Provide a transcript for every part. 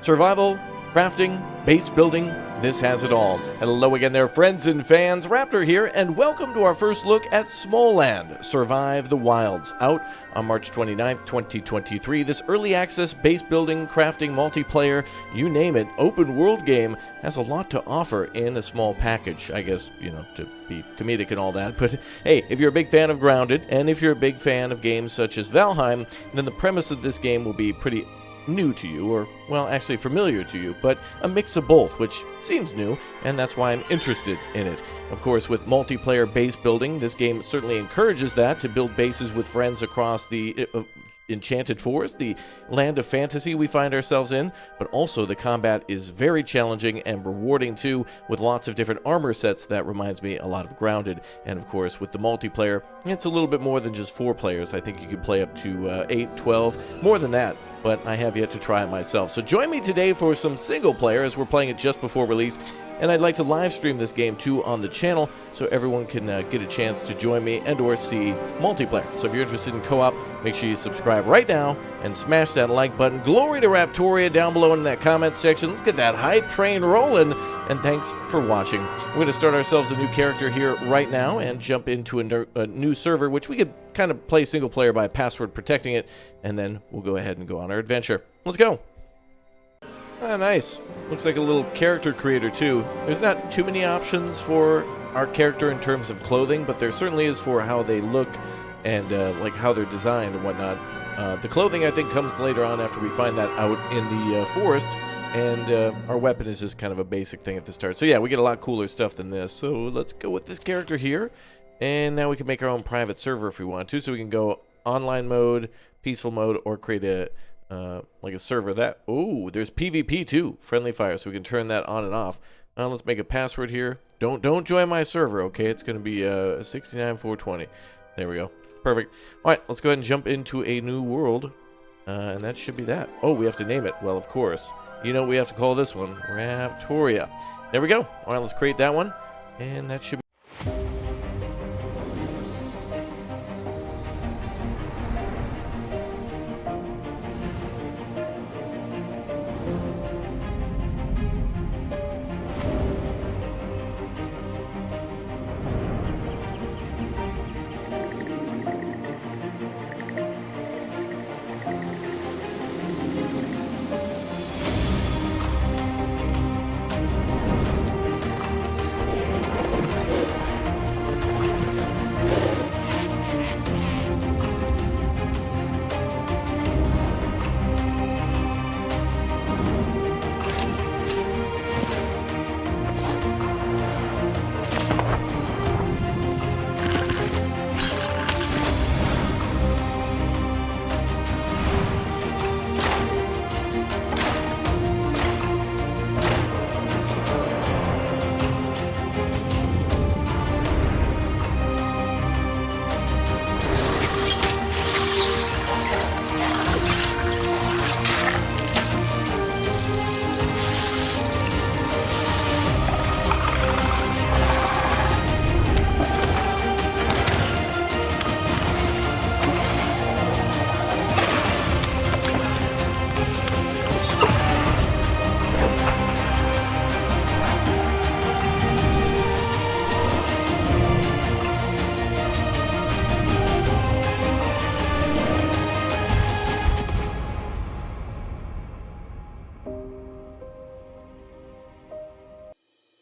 Survival, crafting, base building, this has it all. Hello again there, friends and fans. Raptor here, and welcome to our first look at SMALLAND, Survive the Wilds, out on March 29th, 2023. This early access base building, crafting, multiplayer, you name it, open world game has a lot to offer in a small package, I guess, you know, to be comedic and all that. But hey, if you're a big fan of Grounded, and if you're a big fan of games such as Valheim, then the premise of this game will be pretty new to you, or, well, actually familiar to you, but a mix of both, which seems new, and that's why I'm interested in it. Of course, with multiplayer base building, this game certainly encourages that, to build bases with friends across the enchanted forest, the land of fantasy we find ourselves in, but also the combat is very challenging and rewarding too, with lots of different armor sets that reminds me a lot of Grounded. And of course, with the multiplayer, it's a little bit more than just 4 players. I think you can play up to 8, 12, more than that, but I have yet to try it myself. So join me today for some single player, as we're playing it just before release, and I'd like to live stream this game too on the channel, so everyone can get a chance to join me and or see multiplayer. So if you're interested in co-op, make sure you subscribe right now and smash that like button. Glory to Raptoria down below in that comment section. Let's get that hype train rolling, and thanks for watching. We're going to start ourselves a new character here right now and jump into a new server, which we could kind of play single player by password protecting it, and then we'll go ahead and go on our adventure. Let's go. Ah, nice. Looks like a little character creator too. There's not too many options for our character in terms of clothing, but there certainly is for how they look and like how they're designed and whatnot. The clothing, I think, comes later on after we find that out in the forest, and our weapon is just kind of a basic thing at the start. So yeah, we get a lot cooler stuff than this. So let's go with this character here, and now we can make our own private server if we want to. So we can go online mode, peaceful mode, or create a like a server that, oh, there's PvP too, friendly fire, so we can turn that on and off. Let's make a password here. Don't join my server, okay? It's gonna be 69420. There we go. Perfect. All right, let's go ahead and jump into a new world, and that should be that. Oh, we have to name it. Well, of course. You know what we have to call this one? Raptoria. There we go. All right, let's create that one, and that should be.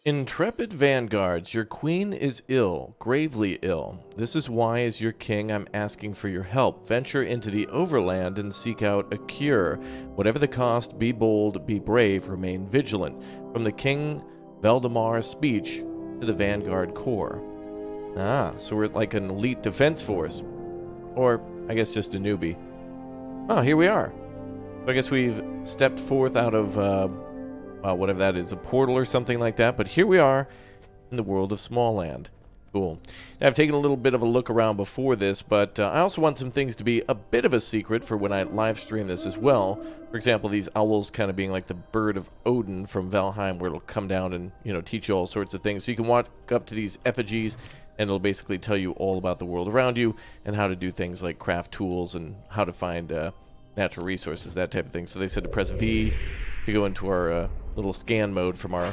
Intrepid vanguards, your queen is ill, gravely ill. This is why, as your king, I'm asking for your help. Venture into the overland and seek out a cure. Whatever the cost, be bold, be brave, remain vigilant. From the King Valdemar's speech to the Vanguard Corps. Ah, so we're like an elite defense force. Or, I guess just a newbie. Oh, here we are. So I guess we've stepped forth out of, whatever that is, a portal or something like that. But here we are in the world of SMALLAND. Cool. Now, I've taken a little bit of a look around before this, but I also want some things to be a bit of a secret for when I live stream this as well. For example, these owls kind of being like the bird of Odin from Valheim, where it'll come down and, you know, teach you all sorts of things. So you can walk up to these effigies, and it'll basically tell you all about the world around you and how to do things like craft tools and how to find natural resources, that type of thing. So they said to press V to go into our little scan mode from our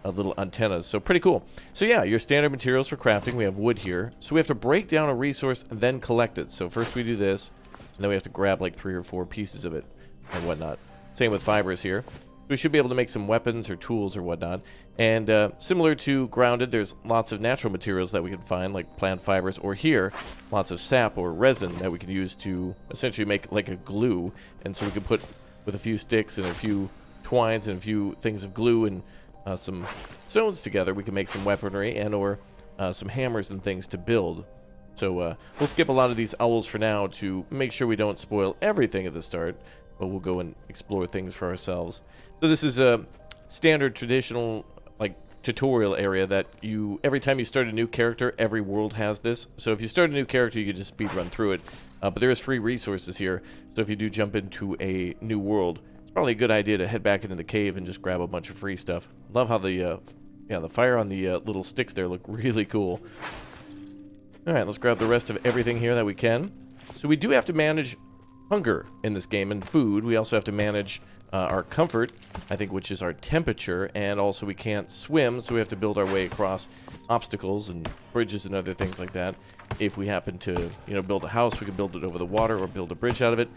little antennas. So pretty cool. So yeah, your standard materials for crafting. We have wood here. So we have to break down a resource and then collect it. So first we do this, and then we have to grab like 3 or 4 pieces of it and whatnot. Same with fibers here. We should be able to make some weapons or tools or whatnot. And similar to Grounded, there's lots of natural materials that we can find, like plant fibers, or here, lots of sap or resin that we can use to essentially make like a glue. And so we can put with a few sticks and a few twines and a few things of glue and some stones together, we can make some weaponry and or some hammers and things to build. So we'll skip a lot of these owls for now to make sure we don't spoil everything at the start, but we'll go and explore things for ourselves. So this is a standard traditional like tutorial area that every time you start a new character, every world has this. So if you start a new character, you can just speed run through it. But there is free resources here, so if you do jump into a new world, it's probably a good idea to head back into the cave and just grab a bunch of free stuff. Love how the fire on the little sticks there look really cool. Alright, let's grab the rest of everything here that we can. So we do have to manage hunger in this game and food. We also have to manage our comfort, I think, which is our temperature, and also we can't swim, so we have to build our way across obstacles and bridges and other things like that. If we happen to, build a house, we can build it over the water or build a bridge out of it.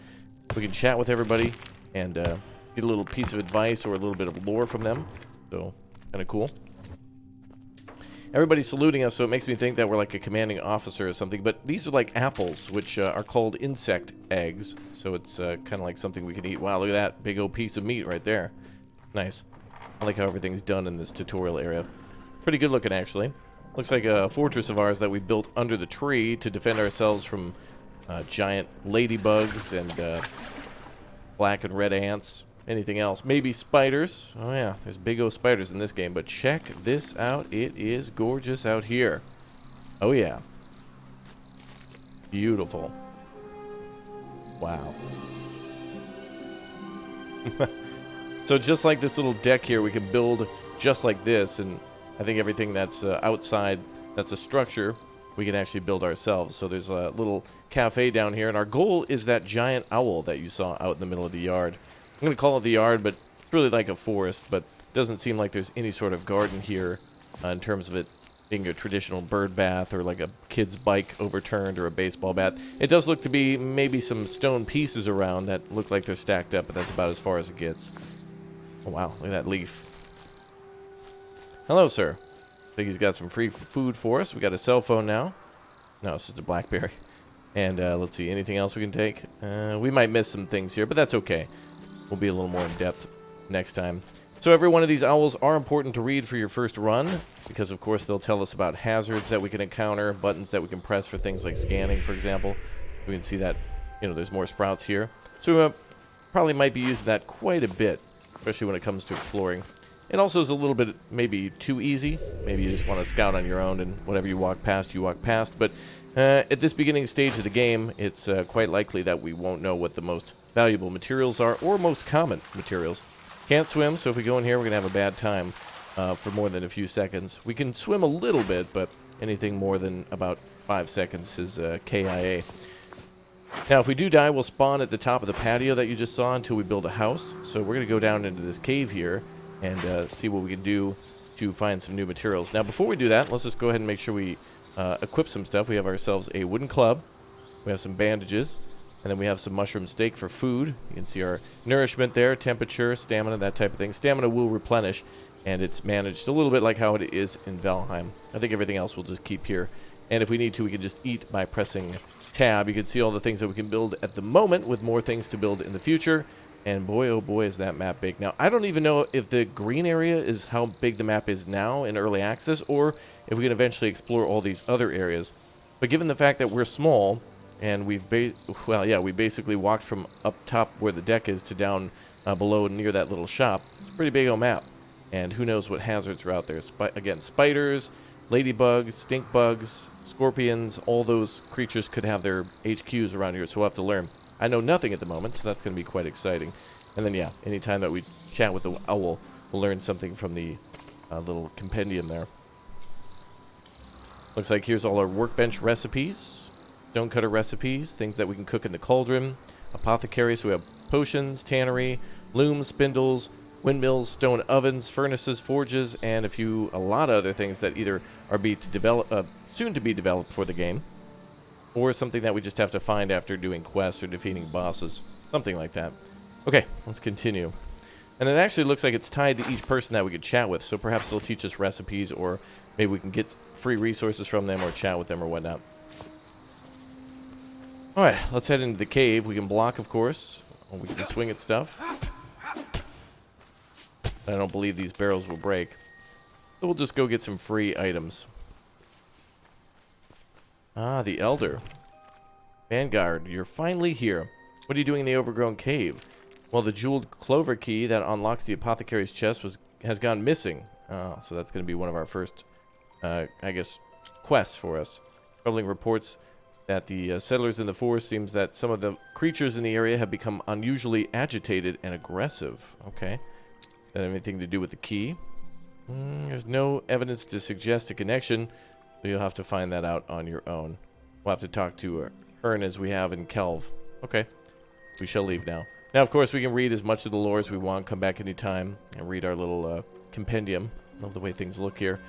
We can chat with everybody and get a little piece of advice or a little bit of lore from them. So, kind of cool. Everybody's saluting us, so it makes me think that we're like a commanding officer or something. But these are like apples, which are called insect eggs. So it's kind of like something we can eat. Wow, look at that big old piece of meat right there. Nice. I like how everything's done in this tutorial area. Pretty good looking, actually. Looks like a fortress of ours that we built under the tree to defend ourselves from giant ladybugs and black and red ants. Anything else? Maybe spiders. Oh yeah, there's big old spiders in this game, but check this out. It is gorgeous out here. Oh yeah. Beautiful. Wow. So just like this little deck here, we can build just like this, and I think everything that's outside, that's a structure, we can actually build ourselves. So there's a little cafe down here, and our goal is that giant owl that you saw out in the middle of the yard. I'm going to call it the yard, but it's really like a forest, but it doesn't seem like there's any sort of garden here in terms of it being a traditional bird bath or like a kid's bike overturned or a baseball bat. It does look to be maybe some stone pieces around that look like they're stacked up, but that's about as far as it gets. Oh wow, look at that leaf. Hello, sir. I think he's got some free food for us. We got a cell phone now. No, it's just a BlackBerry. And let's see, anything else we can take? We might miss some things here, but that's okay. We'll be a little more in depth next time. So every one of these owls are important to read for your first run, because of course they'll tell us about hazards that we can encounter, buttons that we can press for things like scanning, for example. We can see that, there's more sprouts here. So we probably might be using that quite a bit, especially when it comes to exploring. It also is a little bit maybe too easy. Maybe you just want to scout on your own, and whatever you walk past, you walk past. But at this beginning stage of the game, it's quite likely that we won't know what the most valuable materials are, or most common materials. Can't swim, so if we go in here, we're going to have a bad time for more than a few seconds. We can swim a little bit, but anything more than about 5 seconds is KIA. Now, if we do die, we'll spawn at the top of the patio that you just saw until we build a house. So we're going to go down into this cave here and see what we can do to find some new materials. Now, before we do that, let's just go ahead and make sure we equip some stuff. We have ourselves a wooden club. We have some bandages. And then we have some mushroom steak for food. You can see our nourishment there, temperature, stamina, that type of thing. Stamina will replenish, and it's managed a little bit like how it is in Valheim. I think everything else we'll just keep here. And if we need to, we can just eat by pressing tab. You can see all the things that we can build at the moment, with more things to build in the future. And boy, oh boy, is that map big. Now, I don't even know if the green area is how big the map is now in early access, or if we can eventually explore all these other areas. But given the fact that we're small, and we basically walked from up top where the deck is to down below near that little shop. It's a pretty big old map. And who knows what hazards are out there. Again, spiders, ladybugs, stink bugs, scorpions, all those creatures could have their HQs around here, so we'll have to learn. I know nothing at the moment, so that's going to be quite exciting. And then, yeah, anytime that we chat with the owl, we'll learn something from the little compendium there. Looks like here's all our workbench recipes. Stonecutter recipes, things that we can cook in the cauldron, apothecary, so we have potions, tannery, looms, spindles, windmills, stone ovens, furnaces, forges, and a lot of other things that either are soon to be developed for the game, or something that we just have to find after doing quests or defeating bosses. Something like that. Okay, let's continue. And it actually looks like it's tied to each person that we could chat with, so perhaps they'll teach us recipes, or maybe we can get free resources from them or chat with them or whatnot. Alright, let's head into the cave. We can block, of course, or we can swing at stuff. I don't believe these barrels will break. So we'll just go get some free items. Ah, the Elder. Vanguard, you're finally here. What are you doing in the overgrown cave? Well, the jeweled clover key that unlocks the apothecary's chest has gone missing. Oh, so that's going to be one of our first, I guess, quests for us. Troubling reports that the settlers in the forest seems that some of the creatures in the area have become unusually agitated and aggressive. Okay. That have anything to do with the key? There's no evidence to suggest a connection, so you'll have to find that out on your own. We'll have to talk to Ern as we have in Kelv. Okay. We shall leave now. Now, of course, we can read as much of the lore as we want, come back anytime, and read our little compendium. Love the way things look here.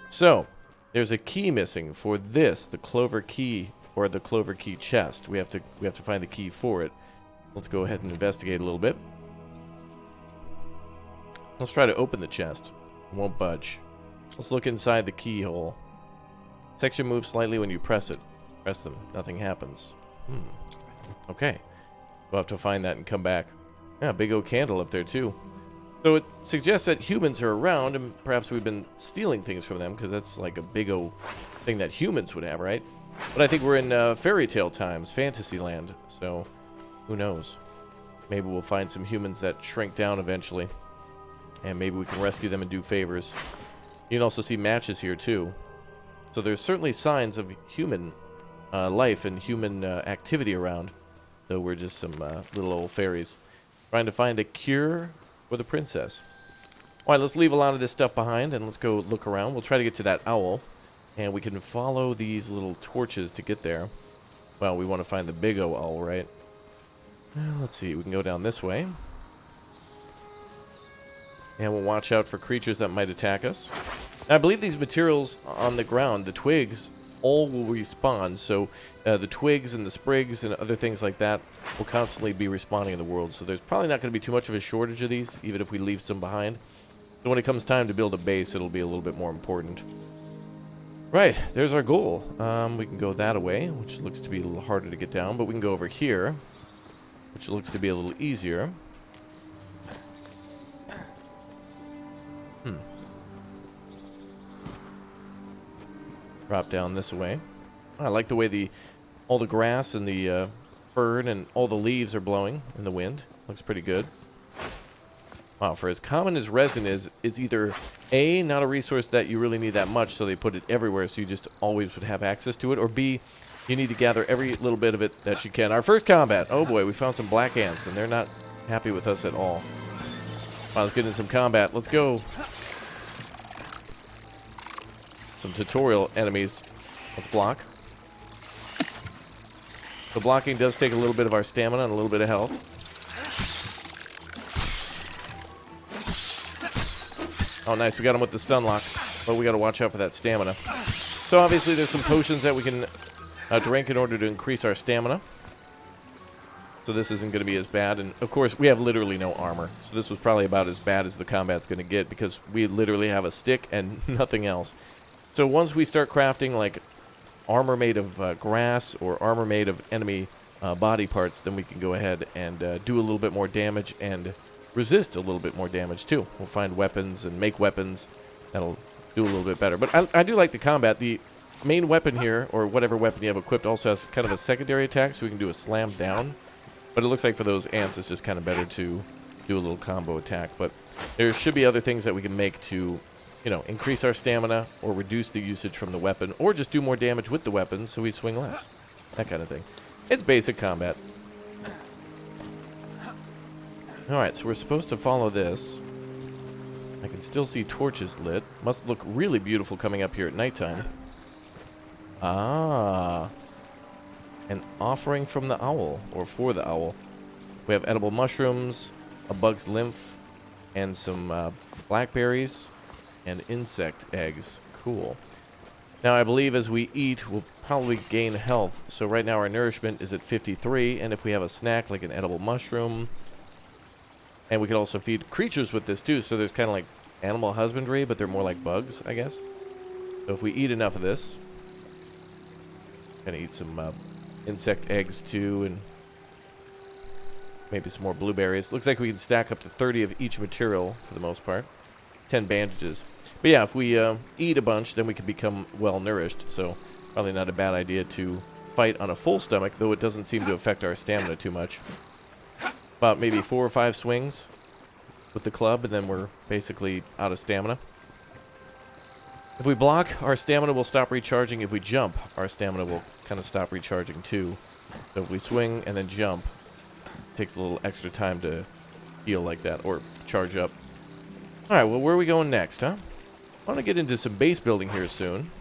So, there's a key missing for this, the clover key, or the clover key chest. We have to find the key for it. Let's go ahead and investigate a little bit. Let's try to open the chest. It won't budge. Let's look inside the keyhole. Section moves slightly when you press it. Press them. Nothing happens. Okay. We'll have to find that and come back. Yeah, big old candle up there too. So it suggests that humans are around, and perhaps we've been stealing things from them, because that's like a big old thing that humans would have, right? But I think we're in fairy tale times, fantasy land, so who knows? Maybe we'll find some humans that shrink down eventually, and maybe we can rescue them and do favors. You can also see matches here too. So there's certainly signs of human life and human activity around. So we're just some little old fairies trying to find a cure for the princess. Alright, let's leave a lot of this stuff behind and let's go look around. We'll try to get to that owl, and we can follow these little torches to get there. Well, we want to find the big owl, right? Let's see, we can go down this way. And we'll watch out for creatures that might attack us. I believe these materials on the ground, the twigs, all will respawn, so the twigs and the sprigs and other things like that will constantly be respawning in the world, so there's probably not going to be too much of a shortage of these, even if we leave some behind. So when it comes time to build a base, it'll be a little bit more important. Right, there's our goal. We can go that way, which looks to be a little harder to get down, but we can go over here, which looks to be a little easier. Drop down this way. I like the way all the grass and the fern and all the leaves are blowing in the wind. Looks pretty good. Wow, for as common as resin is either A, not a resource that you really need that much, so they put it everywhere so you just always would have access to it, or B, you need to gather every little bit of it that you can. Our first combat. Oh boy, we found some black ants, and they're not happy with us at all. Wow, let's get into some combat. Let's go. Some tutorial enemies. Let's block. The blocking does take a little bit of our stamina and a little bit of health. Oh, nice. We got him with the stun lock. But we got to watch out for that stamina. So obviously there's some potions that we can drink in order to increase our stamina. So this isn't going to be as bad. And of course, we have literally no armor. So this was probably about as bad as the combat's going to get, because we literally have a stick and nothing else. So once we start crafting like armor made of grass or armor made of enemy body parts, then we can go ahead and do a little bit more damage and resist a little bit more damage too. We'll find weapons and make weapons that'll do a little bit better. But I do like the combat. The main weapon here, or whatever weapon you have equipped, also has kind of a secondary attack, so we can do a slam down. But it looks like for those ants, it's just kind of better to do a little combo attack. But there should be other things that we can make to, you know, increase our stamina or reduce the usage from the weapon, or just do more damage with the weapon so we swing less. That kind of thing. It's basic combat. Alright, so we're supposed to follow this. I can still see torches lit. Must look really beautiful coming up here at nighttime. Ah. An offering from the owl, or for the owl. We have edible mushrooms, a bug's lymph, And some blackberries and insect eggs. Cool. Now, I believe as we eat, we'll probably gain health. So right now our nourishment is at 53, and if we have a snack like an edible mushroom, and we can also feed creatures with this too, so there's kind of like animal husbandry, but they're more like bugs, I guess. So if we eat enough of this, gonna eat some insect eggs too, and maybe some more blueberries. Looks like we can stack up to 30 of each material for the most part. 10 bandages. But yeah, if we eat a bunch, then we can become well-nourished. So probably not a bad idea to fight on a full stomach, though it doesn't seem to affect our stamina too much. About maybe 4 or 5 swings with the club, and then we're basically out of stamina. If we block, our stamina will stop recharging. If we jump, our stamina will kind of stop recharging too. So if we swing and then jump, it takes a little extra time to heal like that, or charge up. Alright, well, where are we going next, huh? I want to get into some base building here soon.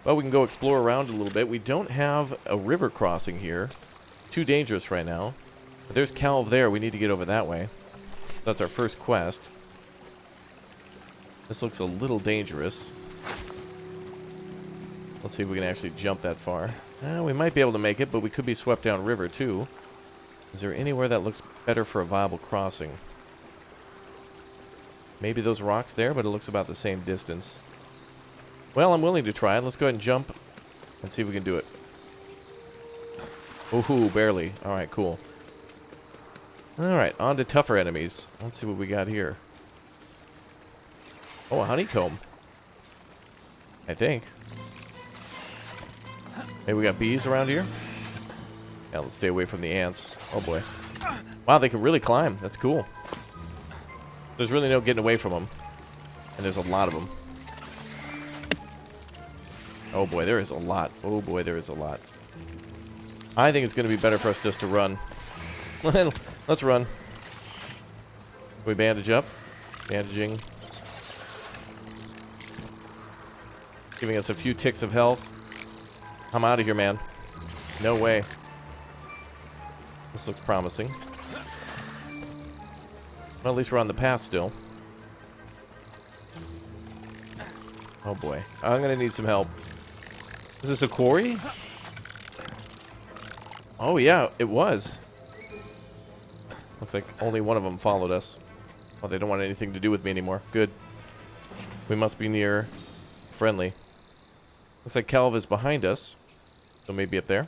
But we can go explore around a little bit. We don't have a river crossing here. Too dangerous right now. But there's Calv there. We need to get over that way. That's our first quest. This looks a little dangerous. Let's see if we can actually jump that far. We might be able to make it, but we could be swept down river too. Is there anywhere that looks better for a viable crossing? Maybe those rocks there, but it looks about the same distance. Well, I'm willing to try it. Let's go ahead and jump and see if we can do it. Ooh, barely. Alright, cool. Alright, on to tougher enemies. Let's see what we got here. Oh, a honeycomb. I think. Maybe we got bees around here? Yeah, let's stay away from the ants. Oh boy. Wow, they can really climb. That's cool. There's really no getting away from them. And there's a lot of them. Oh boy, there is a lot. Oh boy, there is a lot. I think it's going to be better for us just to run. Let's run. We bandage up. Bandaging. Giving us a few ticks of health. I'm out of here, man. No way. This looks promising. Well, at least we're on the path still. Oh boy. I'm gonna need some help. Is this a quarry? Oh yeah, it was. Looks like only one of them followed us. Oh, they don't want anything to do with me anymore. Good. We must be near friendly. Looks like Calv is behind us. So maybe up there.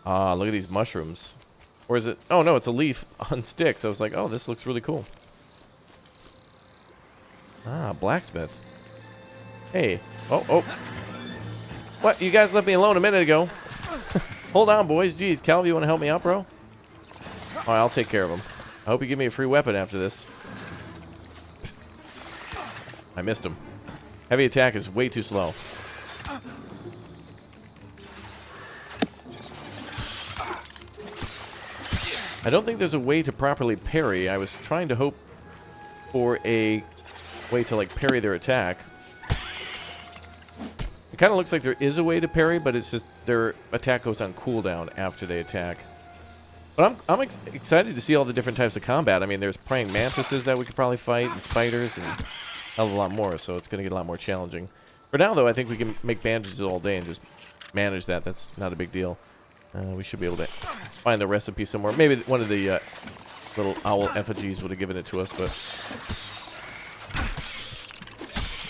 Ah, look at these mushrooms. Or is it? Oh no, it's a leaf on sticks. I was like, oh, this looks really cool. Ah, blacksmith. Hey. Oh, oh. What? You guys left me alone a minute ago. Hold on, boys. Jeez, Calv, you want to help me out, bro? Oh, I'll take care of him. I hope you give me a free weapon after this. I missed him. Heavy attack is way too slow. I don't think there's a way to properly parry. I was trying to hope for a way to, like, parry their attack. It kind of looks like there is a way to parry, but it's just their attack goes on cooldown after they attack. But I'm excited to see all the different types of combat. I mean, there's praying mantises that we could probably fight, and spiders, and a hell of a lot more, so it's going to get a lot more challenging. For now, though, I think we can make bandages all day and just manage that. That's not a big deal. We should be able to find the recipe somewhere. Maybe one of the little owl effigies would have given it to us, but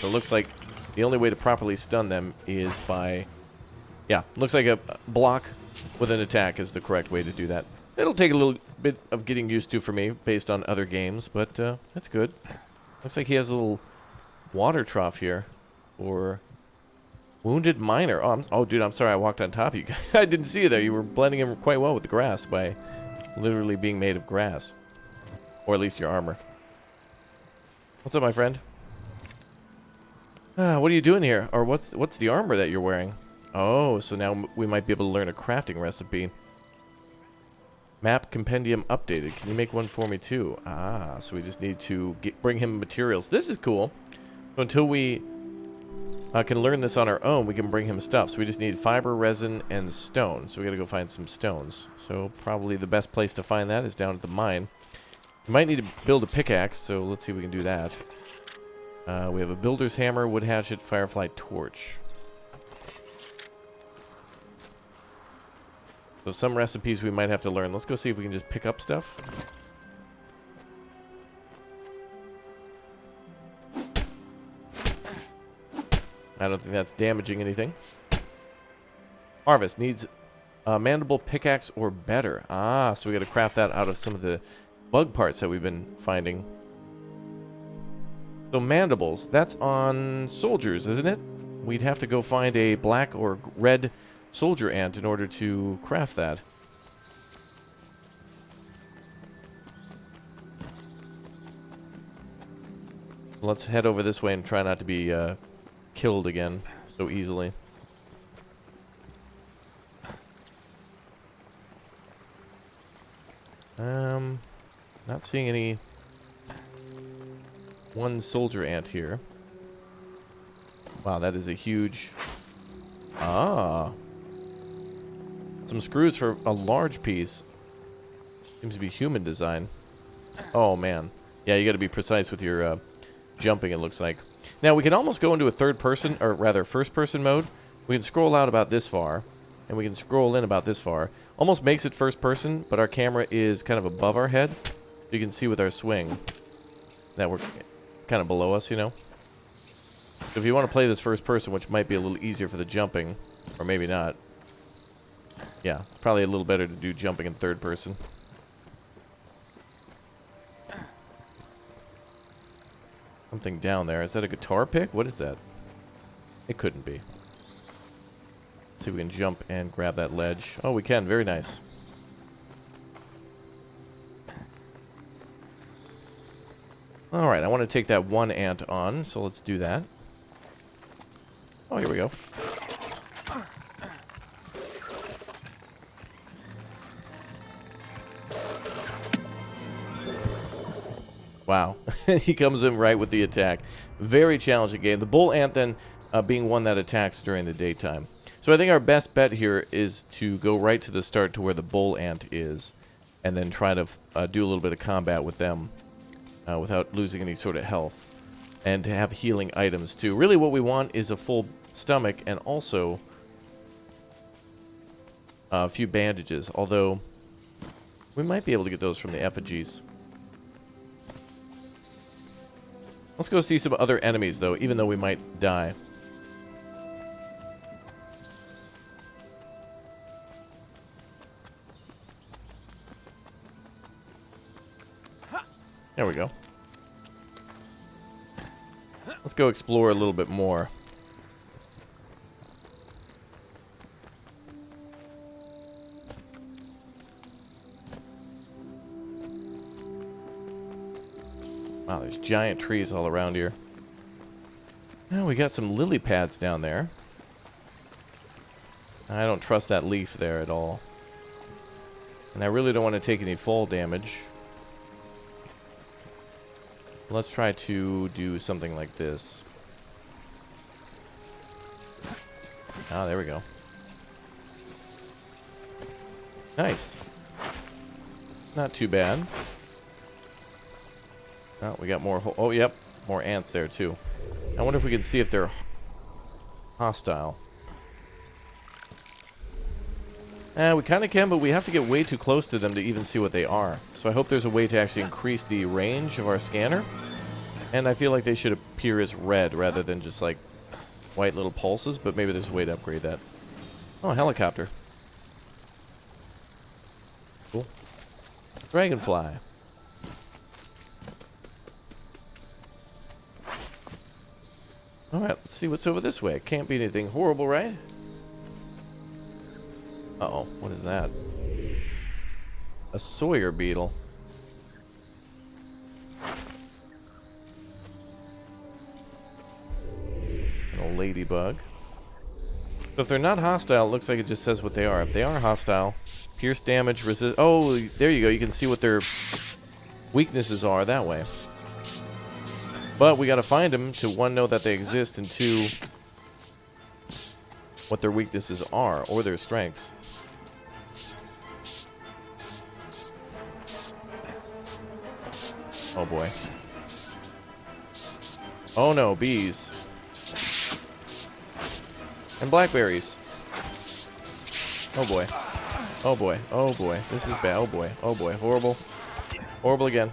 it looks like the only way to properly stun them is by, yeah, looks like a block with an attack is the correct way to do that. It'll take a little bit of getting used to for me based on other games, but that's good. Looks like he has a little water trough here, or wounded miner. Oh, dude, I'm sorry I walked on top of you. I didn't see you there. You were blending in quite well with the grass by literally being made of grass, or at least your armor. What's up, my friend? What are you doing here? Or what's the armor that you're wearing? Oh, so now we might be able to learn a crafting recipe. Map compendium updated. Can you make one for me too? Ah, so we just need to bring him materials. This is cool. So until we can learn this on our own, we can bring him stuff. So we just need fiber, resin, and stone. So we gotta go find some stones. So probably the best place to find that is down at the mine. We might need to build a pickaxe, so let's see if we can do that. We have a builder's hammer, wood hatchet, firefly torch. So some recipes we might have to learn. Let's go see if we can just pick up stuff. I don't think that's damaging anything. Harvest needs a mandible pickaxe or better. Ah, so we got to craft that out of some of the bug parts that we've been finding. So mandibles, that's on soldiers, isn't it? We'd have to go find a black or red soldier ant in order to craft that. Let's head over this way and try not to be killed again so easily. Not seeing any one soldier ant here. Wow, that is a huge... Ah. Some screws for a large piece. Seems to be human design. Oh, man. Yeah, you got to be precise with your jumping, it looks like. Now, we can almost go into a third person, or rather first person mode. We can scroll out about this far, and we can scroll in about this far. Almost makes it first person, but our camera is kind of above our head. You can see with our swing that we're kind of below us, you know. So if you want to play this first person, which might be a little easier for the jumping, or maybe not. Yeah, it's probably a little better to do jumping in third person. Something down there. Is that a guitar pick? What is that? It couldn't be. Let's see if we can jump and grab that ledge. Oh, we can. Very nice. Alright, I want to take that one ant on, so let's do that. Oh, here we go. Wow. He comes in right with the attack. Very challenging game. The bull ant then being one that attacks during the daytime. So I think our best bet here is to go right to the start to where the bull ant is, and then try to do a little bit of combat with them without losing any sort of health. And to have healing items too. Really what we want is a full stomach and also a few bandages, although we might be able to get those from the effigies. Let's go see some other enemies though, even though we might die. There we go. Let's go explore a little bit more. Wow, there's giant trees all around here. Oh, we got some lily pads down there. I don't trust that leaf there at all. And I really don't want to take any fall damage. Let's try to do something like this. Ah, there we go. Nice. Not too bad. Oh, we got more. Oh, yep. More ants there, too. I wonder if we can see if they're hostile. We kind of can, but we have to get way too close to them to even see what they are. So I hope there's a way to actually increase the range of our scanner. And I feel like they should appear as red rather than just like white little pulses, but maybe there's a way to upgrade that. Oh, helicopter. Cool. Dragonfly. Alright, let's see what's over this way. It can't be anything horrible, right? Uh-oh, what is that? A Sawyer beetle. An old ladybug. So if they're not hostile, it looks like it just says what they are. If they are hostile, pierce damage, resist... Oh, there you go. You can see what their weaknesses are that way. But we gotta find them to, one, know that they exist, and two, what their weaknesses are or their strengths. Oh boy. Oh no, bees. And blackberries. Oh boy. Oh boy. Oh boy. This is bad. Oh boy. Oh boy. Horrible. Horrible again.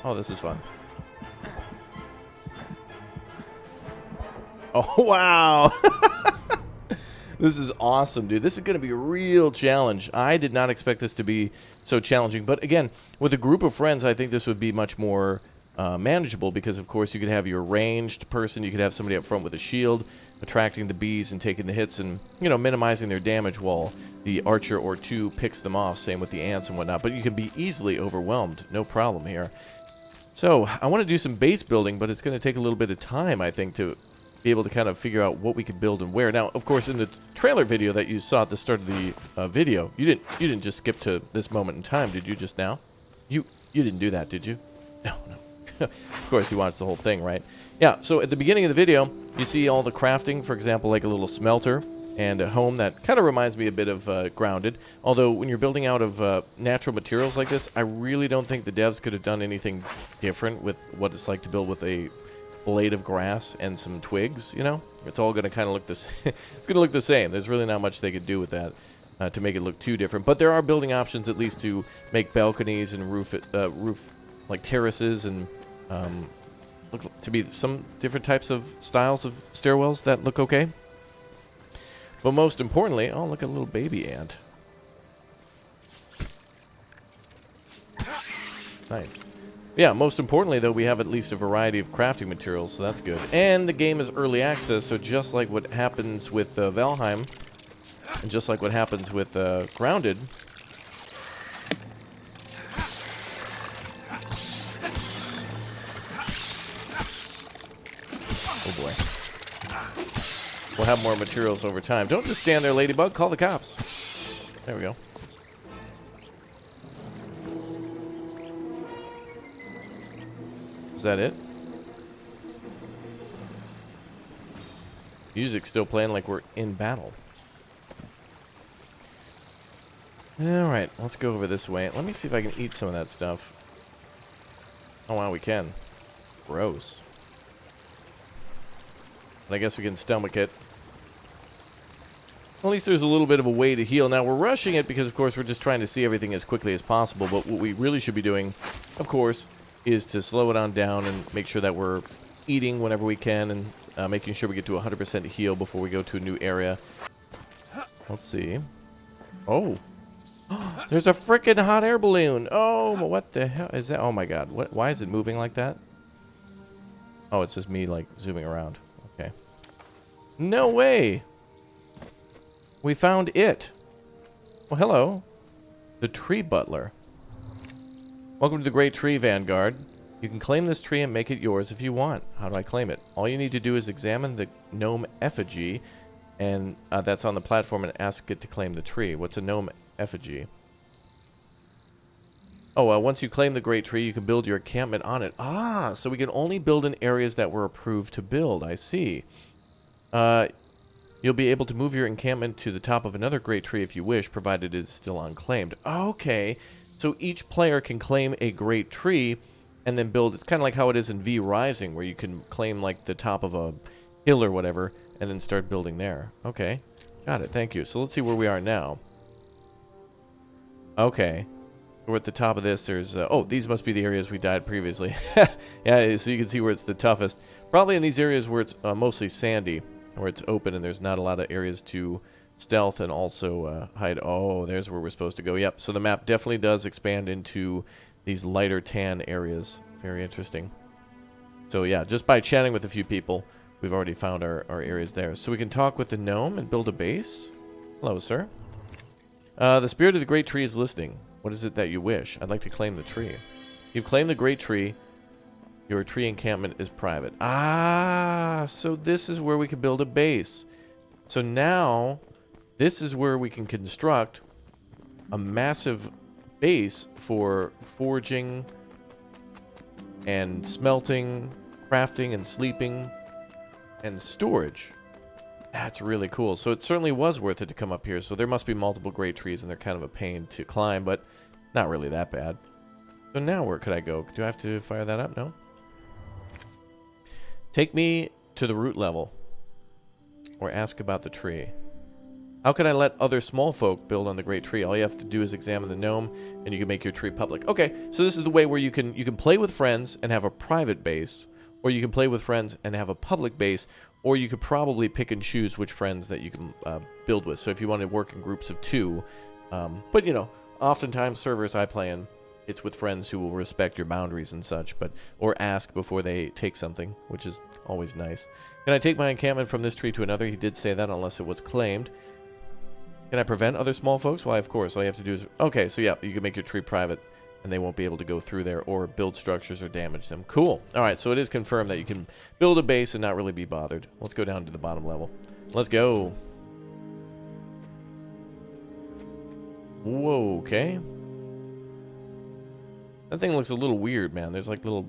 Oh, this is fun. Oh, wow. This is awesome, dude. This is going to be a real challenge. I did not expect this to be so challenging. But again, with a group of friends, I think this would be much more manageable because, of course, you could have your ranged person. You could have somebody up front with a shield, attracting the bees and taking the hits and, you know, minimizing their damage while the archer or two picks them off. Same with the ants and whatnot. But you can be easily overwhelmed. No problem here. So I want to do some base building, but it's going to take a little bit of time, I think, to be able to kind of figure out what we could build and where. Now, of course, in the trailer video that you saw at the start of the video, you didn't just skip to this moment in time, did you? Just now, you didn't do that, did you? No. Of course, you watched the whole thing, right? Yeah. So at the beginning of the video, you see all the crafting. For example, like a little smelter and a home that kind of reminds me a bit of Grounded. Although when you're building out of natural materials like this, I really don't think the devs could have done anything different with what it's like to build with a blade of grass and some twigs. You know, it's all going to kind of look this. It's going to look the same. There's really not much they could do with that to make it look too different. But there are building options, at least, to make balconies and roof like terraces and look to be some different types of styles of stairwells that look okay. But most importantly, oh, look at a little baby ant. Nice. Yeah, most importantly, though, we have at least a variety of crafting materials, so that's good. And the game is early access, so just like what happens with Valheim, and just like what happens with Grounded, oh boy. We'll have more materials over time. Don't just stand there, Ladybug. Call the cops. There we go. Is that it? Music's still playing like we're in battle. Alright, let's go over this way. Let me see if I can eat some of that stuff. Oh wow, we can. Gross. But I guess we can stomach it. At least there's a little bit of a way to heal. Now, we're rushing it because, of course, we're just trying to see everything as quickly as possible. But what we really should be doing, of course, is to slow it on down and make sure that we're eating whenever we can and making sure we get to 100% heal before we go to a new area. Let's see. Oh. There's a frickin' hot air balloon. Oh, what the hell is that? Oh, my God. Why is it moving like that? Oh, it's just me, like, zooming around. Okay. No way. We found it. Well, hello. The Tree Butler. Welcome to the Great Tree Vanguard. You can claim this tree and make it yours if you want. How do I claim it? All you need to do is examine the gnome effigy, and that's on the platform, and ask it to claim the tree. What's a gnome effigy? Oh, once you claim the Great Tree, you can build your encampment on it. Ah, so we can only build in areas that were approved to build. I see. You'll be able to move your encampment to the top of another great tree if you wish, provided it is still unclaimed. Okay, so each player can claim a great tree and then build. It's kind of like how it is in V Rising, where you can claim like the top of a hill or whatever and then start building there. Okay, got it. Thank you. So let's see where we are now. Okay, we're at the top of this. There's oh, these must be the areas we died previously. Yeah, so you can see where it's the toughest. Probably in these areas where it's mostly sandy, where it's open and there's not a lot of areas to stealth and also hide. Oh, there's where we're supposed to go. Yep, so the map definitely does expand into these lighter tan areas. Very interesting. So yeah, just by chatting with a few people, we've already found our areas there. So we can talk with the gnome and build a base. Hello, sir. The spirit of the great tree is listening. What is it that you wish? I'd like to claim the tree. You've claimed the great tree. Your tree encampment is private. Ah, so this is where we can build a base. So now, this is where we can construct a massive base for forging and smelting, crafting and sleeping. and storage. That's really cool. So it certainly was worth it to come up here. So there must be multiple great trees, and they're kind of a pain to climb, but not really that bad. So now where could I go? Do I have to fire that up? No. Take me to the root level. Or ask about the tree. How can I let other small folk build on the great tree? All you have to do is examine the gnome, and you can make your tree public. Okay, so this is the way where you can play with friends and have a private base, or you can play with friends and have a public base, or you could probably pick and choose which friends that you can build with. So if you want to work in groups of 2, but you know, oftentimes servers I play in, it's with friends who will respect your boundaries and such, or ask before they take something, which is always nice. Can I take my encampment from this tree to another? He did say that, unless it was claimed. Can I prevent other small folks? Why, of course. All you have to do is... Okay, so yeah, you can make your tree private, and they won't be able to go through there or build structures or damage them. Cool. All right, so it is confirmed that you can build a base and not really be bothered. Let's go down to the bottom level. Let's go. Whoa, okay. That thing looks a little weird, man. There's like little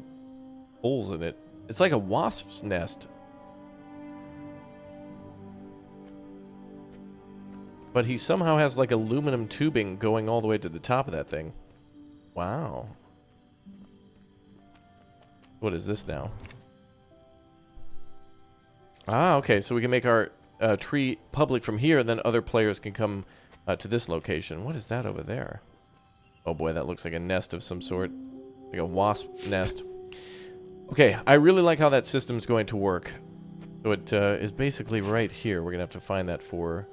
holes in it. It's like a wasp's nest. But he somehow has like aluminum tubing going all the way to the top of that thing. Wow. What is this now? Ah, okay. So we can make our tree public from here, and then other players can come to this location. What is that over there? Oh boy, that looks like a nest of some sort. Like a wasp nest. Okay, I really like how that system's going to work. So it is basically right here. We're going to have to find that for...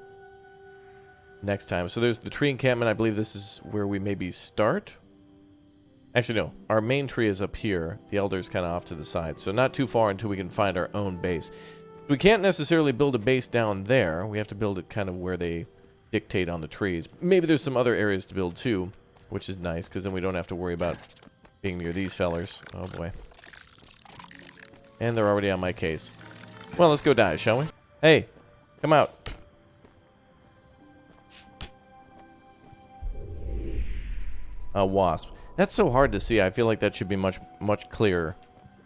next time. So there's the tree encampment. I believe this is where we maybe start. Actually, no. Our main tree is up here. The elder's kind of off to the side. So not too far until we can find our own base. We can't necessarily build a base down there. We have to build it kind of where they dictate on the trees. Maybe there's some other areas to build too, which is nice, because then we don't have to worry about being near these fellers. Oh boy. And they're already on my case. Well, let's go die, shall we? Hey, come out. A wasp. That's so hard to see. I feel like that should be much clearer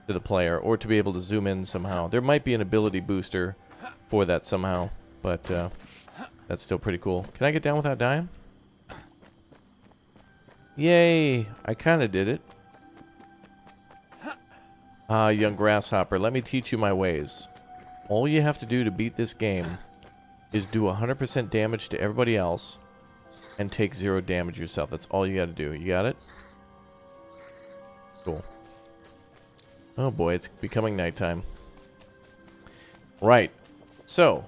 to the player, or to be able to zoom in somehow. There might be an ability booster for that somehow, but that's still pretty cool. Can I get down without dying? Yay! I kind of did it. Ah, young grasshopper, let me teach you my ways. All you have to do to beat this game is do 100% damage to everybody else and take 0 damage yourself. That's all you got to do. You got it? Cool. Oh boy, it's becoming nighttime. Right. So,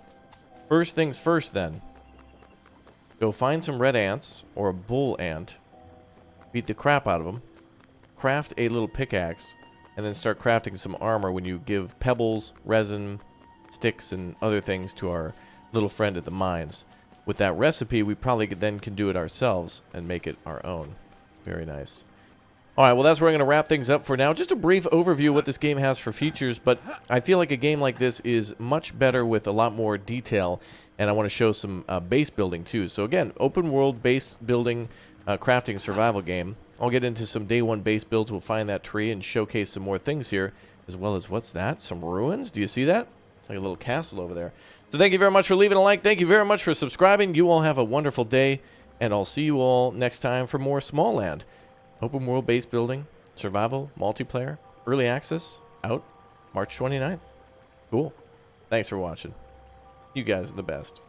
first things first then. Go find some red ants, or a bull ant. Beat the crap out of them. Craft a little pickaxe. And then start crafting some armor when you give pebbles, resin, sticks, and other things to our little friend at the mines. With that recipe, we probably then can do it ourselves and make it our own. Very nice. Alright, well that's where I'm going to wrap things up for now. Just a brief overview of what this game has for features, but I feel like a game like this is much better with a lot more detail, and I want to show some base building too. So again, open world base building, crafting survival game. I'll get into some day 1 base builds. We'll find that tree and showcase some more things here, as well as, what's that? Some ruins? Do you see that? It's like a little castle over there. So thank you very much for leaving a like. Thank you very much for subscribing. You all have a wonderful day, and I'll see you all next time for more SMALLAND. Open world base building, survival, multiplayer, early access, out March 29th. Cool. Thanks for watching. You guys are the best.